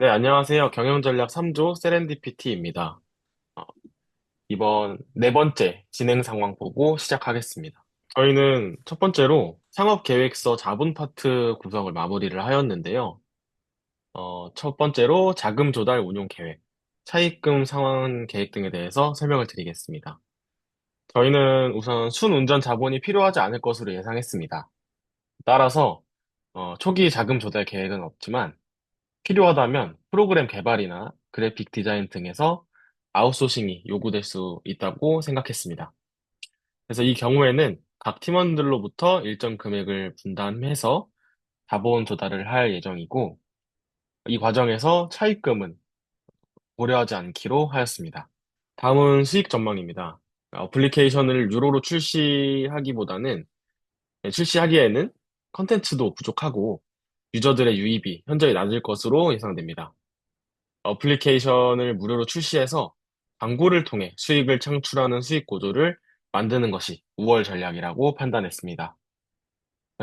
네, 안녕하세요. 경영전략 3조 세렌디피티입니다. 어, 이번 네 번째 진행 상황 보고 시작하겠습니다. 저희는 첫 번째로 상업계획서 자본 파트 구성을 마무리를 하였는데요. 첫 번째로 자금 조달 운용 계획, 차입금 상환 계획 등에 대해서 설명을 드리겠습니다. 저희는 우선 순운전 자본이 필요하지 않을 것으로 예상했습니다. 따라서 초기 자금 조달 계획은 없지만 필요하다면 프로그램 개발이나 그래픽 디자인 등에서 아웃소싱이 요구될 수 있다고 생각했습니다. 그래서 이 경우에는 각 팀원들로부터 일정 금액을 분담해서 자본 조달을 할 예정이고, 이 과정에서 차입금은 고려하지 않기로 하였습니다. 다음은 수익 전망입니다. 어플리케이션을 유로로 출시하기에는 컨텐츠도 부족하고 유저들의 유입이 현저히 낮을 것으로 예상됩니다. 어플리케이션을 무료로 출시해서 광고를 통해 수익을 창출하는 수익 구조를 만드는 것이 우월 전략이라고 판단했습니다.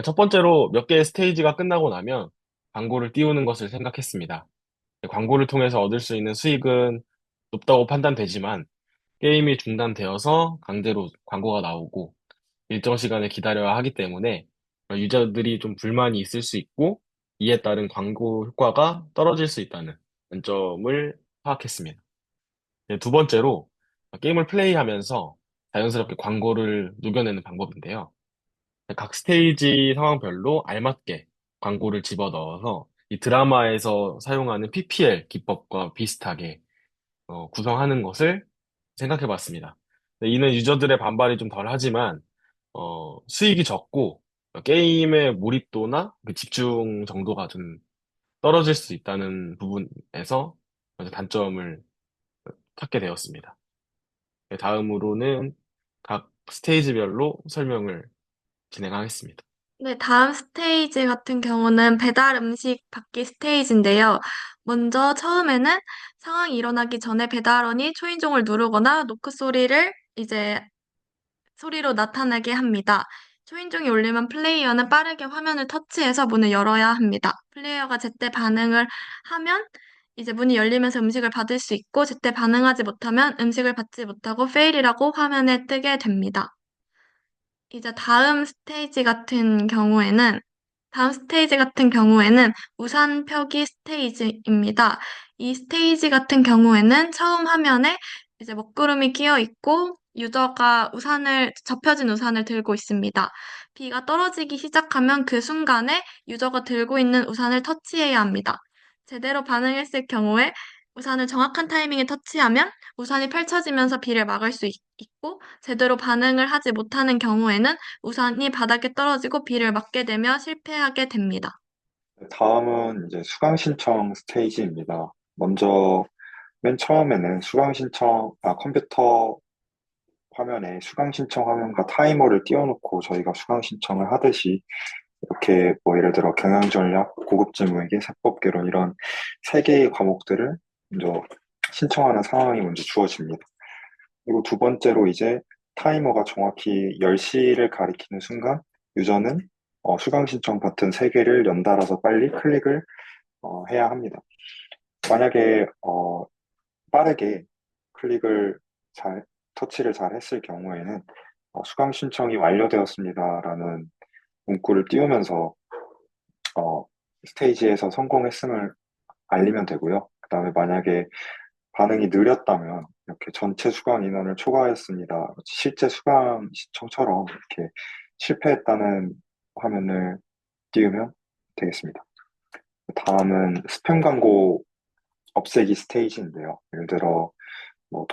첫 번째로 몇 개의 스테이지가 끝나고 나면 광고를 띄우는 것을 생각했습니다. 광고를 통해서 얻을 수 있는 수익은 높다고 판단되지만 게임이 중단되어서 강제로 광고가 나오고 일정 시간을 기다려야 하기 때문에 유저들이 좀 불만이 있을 수 있고 이에 따른 광고 효과가 떨어질 수 있다는 관점을 파악했습니다. 네, 두 번째로 게임을 플레이하면서 자연스럽게 광고를 녹여내는 방법인데요. 각 스테이지 상황별로 알맞게 광고를 집어넣어서 이 드라마에서 사용하는 PPL 기법과 비슷하게 구성하는 것을 생각해 봤습니다. 네, 이는 유저들의 반발이 좀 덜 하지만, 수익이 적고, 게임의 몰입도나 그 집중 정도가 좀 떨어질 수 있다는 부분에서 아주 단점을 찾게 되었습니다. 네, 다음으로는 각 스테이지별로 설명을 진행하겠습니다. 네, 다음 스테이지 같은 경우는 배달 음식 받기 스테이지인데요. 먼저 처음에는 상황이 일어나기 전에 배달원이 초인종을 누르거나 노크 소리를 이제 소리로 나타나게 합니다. 초인종이 울리면 플레이어는 빠르게 화면을 터치해서 문을 열어야 합니다. 플레이어가 제때 반응을 하면 이제 문이 열리면서 음식을 받을 수 있고 제때 반응하지 못하면 음식을 받지 못하고 페일이라고 화면에 뜨게 됩니다. 이제 다음 스테이지 같은 경우에는 우산 펴기 스테이지입니다. 이 스테이지 같은 경우에는 처음 화면에 이제 먹구름이 끼어 있고 유저가 접혀진 우산을 들고 있습니다. 비가 떨어지기 시작하면 그 순간에 유저가 들고 있는 우산을 터치해야 합니다. 제대로 반응했을 경우에 우산을 정확한 타이밍에 터치하면 우산이 펼쳐지면서 비를 막을 수 있고 제대로 반응을 하지 못하는 경우에는 우산이 바닥에 떨어지고 비를 맞게 되며 실패하게 됩니다. 다음은 이제 수강 신청 스테이지입니다. 먼저 맨 처음에는 컴퓨터 화면에 수강 신청 화면과 타이머를 띄워놓고 저희가 수강 신청을 하듯이 이렇게 뭐 예를 들어 경영전략, 고급지무회계, 세법개론 이런 세 개의 과목들을 먼저 신청하는 상황이 먼저 주어집니다. 그리고 두 번째로 이제 타이머가 정확히 10시를 가리키는 순간 유저는 수강 신청 버튼 3개를 연달아서 빨리 클릭을 해야 합니다. 만약에 빠르게 클릭을 잘 터치를 잘 했을 경우에는 수강 신청이 완료되었습니다라는 문구를 띄우면서 어, 스테이지에서 성공했음을 알리면 되고요. 그다음에 만약에 반응이 느렸다면 이렇게 전체 수강 인원을 초과했습니다. 실제 수강 신청처럼 이렇게 실패했다는 화면을 띄우면 되겠습니다. 다음은 스팸 광고 없애기 스테이지인데요. 예를 들어 뭐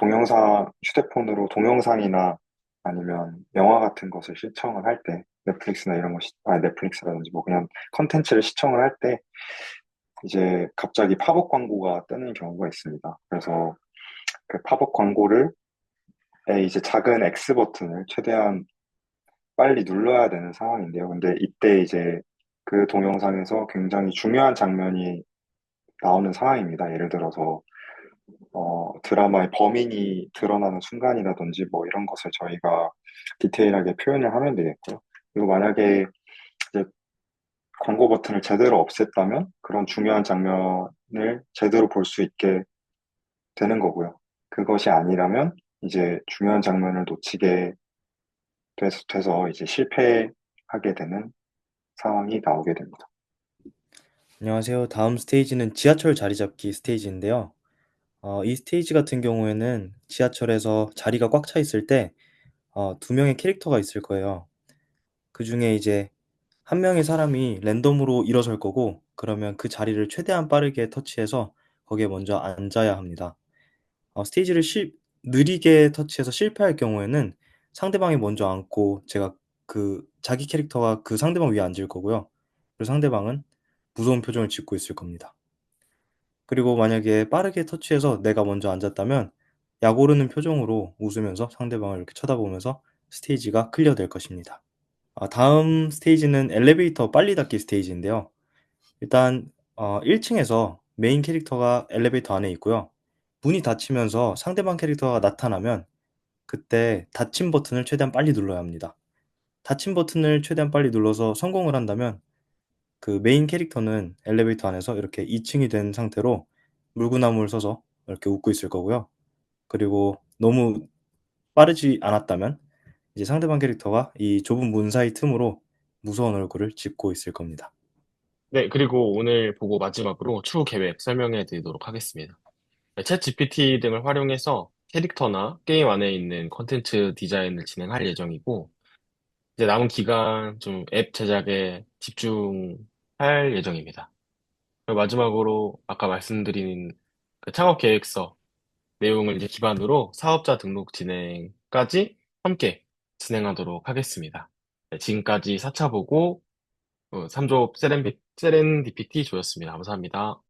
휴대폰으로 동영상이나 아니면 영화 같은 것을 시청을 할 때, 넷플릭스라든지 뭐 그냥 컨텐츠를 시청을 할 때, 이제 갑자기 팝업 광고가 뜨는 경우가 있습니다. 그래서 그 팝업 이제 작은 X 버튼을 최대한 빨리 눌러야 되는 상황인데요. 근데 이때 이제 그 동영상에서 굉장히 중요한 장면이 나오는 상황입니다. 예를 들어서 드라마의 범인이 드러나는 순간이라든지 뭐 이런 것을 저희가 디테일하게 표현을 하면 되겠고요. 그리고 만약에 이제 광고 버튼을 제대로 없앴다면 그런 중요한 장면을 제대로 볼 수 있게 되는 거고요. 그것이 아니라면 이제 중요한 장면을 놓치게 돼서 이제 실패하게 되는 상황이 나오게 됩니다. 안녕하세요. 다음 스테이지는 지하철 자리 잡기 스테이지인데요. 이 스테이지 같은 경우에는 지하철에서 자리가 꽉 차 있을 때, 두 명의 캐릭터가 있을 거예요. 그 중에 이제 한 명의 사람이 랜덤으로 일어설 거고, 그러면 그 자리를 최대한 빠르게 터치해서 거기에 먼저 앉아야 합니다. 스테이지를 느리게 터치해서 실패할 경우에는 상대방이 먼저 앉고 제가 자기 캐릭터가 그 상대방 위에 앉을 거고요. 그리고 상대방은 무서운 표정을 짓고 있을 겁니다. 그리고 만약에 빠르게 터치해서 내가 먼저 앉았다면 약 오르는 표정으로 웃으면서 상대방을 이렇게 쳐다보면서 스테이지가 클리어될 것입니다. 다음 스테이지는 엘리베이터 빨리 닫기 스테이지인데요. 일단 1 층에서 메인 캐릭터가 엘리베이터 안에 있고요. 문이 닫히면서 상대방 캐릭터가 나타나면 그때 닫힌 버튼을 최대한 빨리 눌러야 합니다. 닫힌 버튼을 최대한 빨리 눌러서 성공을 한다면 그 메인 캐릭터는 엘리베이터 안에서 이렇게 2 층이 된 상태로 물구나무를 서서 이렇게 웃고 있을 거고요. 그리고 너무 빠르지 않았다면 이제 상대방 캐릭터가 이 좁은 문 사이 틈으로 무서운 얼굴을 짓고 있을 겁니다. 네, 그리고 오늘 보고 마지막으로 추후 계획 설명해 드리도록 하겠습니다. 챗 GPT 등을 활용해서 캐릭터나 게임 안에 있는 콘텐츠 디자인을 진행할 예정이고, 이제 남은 기간 좀 앱 제작에 집중할 예정입니다. 그리고 마지막으로 아까 말씀드린 그 창업 계획서 내용을 이제 기반으로 사업자 등록 진행까지 함께 진행하도록 하겠습니다. 네, 지금까지 4차 보고 3조 세렌디피티 조였습니다. 감사합니다.